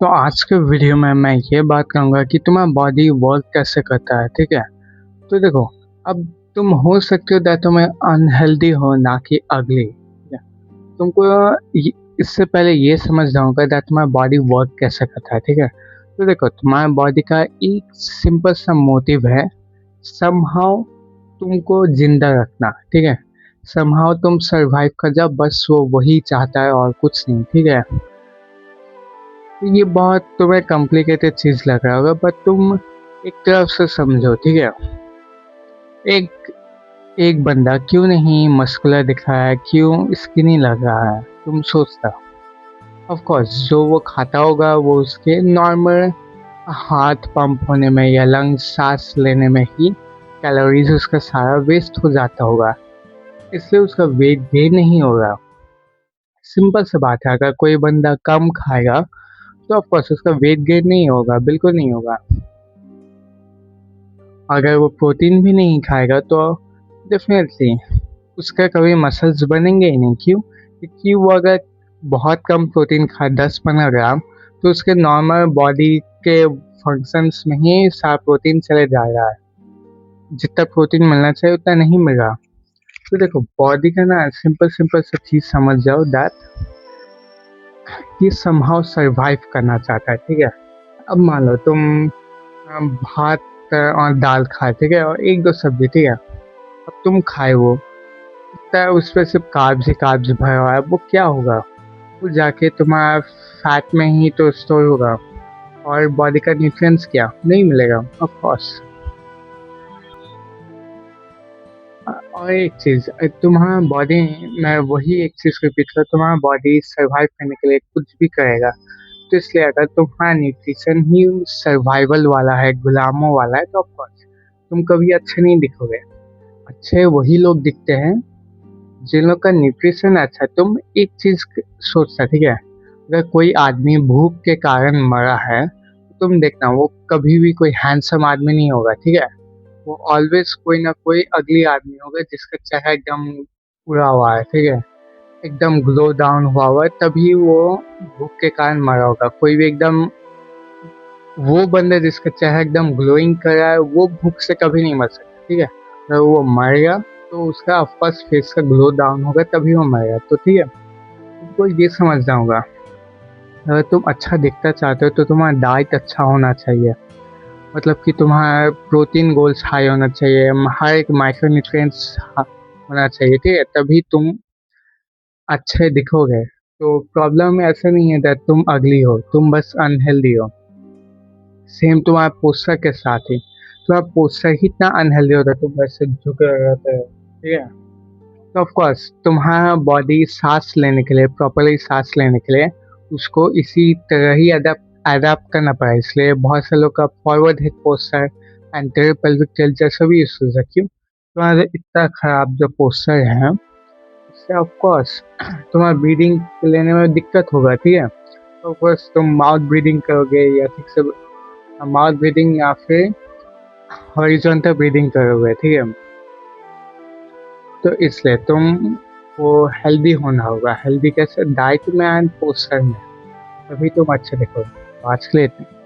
तो आज के वीडियो में मैं ये बात कहूँगा कि तुम्हारा बॉडी वर्क कैसे करता है, ठीक है? तो देखो, अब तुम हो सकते हो दैट तुम्हें अनहेल्दी हो ना कि अगली, ठीक है? तुमको इससे पहले ये समझना होगा दैट तुम्हारा बॉडी वर्क कैसे करता है, ठीक है? तो देखो, तुम्हारा बॉडी का एक सिंपल सा मोटिव है, समहाउ तुमको जिंदा रखना, ठीक है? समहाउ तुम सरवाइव कर जाओ, बस वो वही चाहता है और कुछ नहीं, ठीक है? ये बहुत तुम्हें कॉम्प्लिकेटेड चीज़ लग रहा होगा, बट तुम एक तरफ से समझो, ठीक है? एक एक बंदा क्यों नहीं मस्कुलर दिख रहा है, क्यों स्किनी लग रहा है, तुम सोचता। ऑफ कोर्स जो वो खाता होगा वो उसके नॉर्मल हार्ट पंप होने में या लंग्स सांस लेने में ही कैलोरीज उसका सारा वेस्ट हो जाता होगा, इसलिए उसका वेट गेन नहीं होगा। सिंपल सी बात है, अगर कोई बंदा कम खाएगा तो ऑफ कोर्स उसका वेट गेन नहीं होगा, बिल्कुल नहीं होगा। अगर वो प्रोटीन भी नहीं खाएगा तो डेफिनेटली उसका कभी मसल्स बनेंगे ही नहीं। क्यों? क्योंकि वो अगर बहुत कम प्रोटीन खाए 10-15 ग्राम, तो उसके नॉर्मल बॉडी के फंक्शंस में ही सारा प्रोटीन चले जा रहा है, जितना प्रोटीन मिलना चाहिए उतना नहीं मिल रहा। तो देखो, बॉडी का ना सिंपल सिंपल सब चीज़ समझ जाओ दैट ये समहाउ सरवाइव करना चाहता है, ठीक है? अब मान लो तुम भात और दाल खाए, ठीक है, और एक दो सब्जी, ठीक है? अब तुम खाए वो, तो उस पर सिर्फ कार्ब्स ही कार्ब्स भरा हुआ है, वो क्या होगा? वो जाके तुम्हारा फैट में ही तो स्टोर होगा, और बॉडी का न्यूट्रिएंट्स क्या नहीं मिलेगा, ऑफ कोर्स। और एक चीज़, तुम्हारा बॉडी, मैं वही एक चीज़ रिपीट कर, तुम्हारा बॉडी सर्वाइव करने के लिए कुछ भी करेगा। तो इसलिए अगर तुम्हारा न्यूट्रिशन ही सर्वाइवल वाला है, गुलामों वाला है, तो ऑफ कोर्स तुम कभी अच्छे नहीं दिखोगे। अच्छे वही लोग दिखते हैं जिन लोग का न्यूट्रिशन अच्छा है। तुम एक चीज सोचता, ठीक है? अगर कोई आदमी भूख के कारण मरा है, तो तुम देखना वो कभी भी कोई हैंडसम आदमी नहीं होगा, ठीक है? वो ऑलवेज कोई ना कोई अगली आदमी होगा जिसका चेहरा एकदम पूरा हुआ है, ठीक है, एकदम ग्लो डाउन हुआ है, तभी वो भूख के कारण मरा होगा। कोई भी एकदम, वो बंदा जिसका चेहरा एकदम ग्लोइंग कर रहा है वो भूख से कभी नहीं मर सकता, ठीक है? अगर वो मरेगा तो उसका ऑफकोर्स फेस का ग्लो डाउन होगा, तभी वो मरेगा। तो ठीक है, तुमको ये समझना होगा, अगर तुम अच्छा दिखना चाहते हो तो तुम्हारा डाइट अच्छा होना चाहिए। मतलब कि तुम्हारा प्रोटीन गोल्स हाई होना चाहिए, हर एक माइक्रोन्यूट्रिएंट्स होना चाहिए, ठीक है? तभी तुम अच्छे दिखोगे। तो प्रॉब्लम ऐसा नहीं है दैट तुम अगली हो, तुम बस अनहेल्दी हो। सेम तुम्हारा पोस्चर के साथ ही, तुम्हारा पोस्चर ही इतना अनहेल्दी होता है, तुम ऐसे झुके रहते हो, ठीक है? तो ऑफ कोर्स तुम्हारा बॉडी सांस लेने के लिए, प्रॉपरली सांस लेने के लिए उसको इसी तरह ही अडेप्ट करना पड़ा। इसलिए बहुत से लोग का forward head posture, anterior pelvic tilt जैसा भी यूज है। क्यों? तुम्हारा इतना खराब जो पोस्चर है, इससे ऑफ कोर्स तुम्हारा ब्रीदिंग लेने में दिक्कत होगा, ठीक है? तो ऑफ कोर्स तुम माउथ ब्रीदिंग करोगे, या ठीक से माउथ ब्रीदिंग या फिर हॉरिजॉन्टल ब्रीदिंग करोगे, ठीक है? तो इसलिए तुम वो हेल्दी होना होगा। हेल्दी कैसे? डाइट में एंड पोस्चर में, तभी तुम अच्छे दिखोगे। तो आज के लिए इतना ही।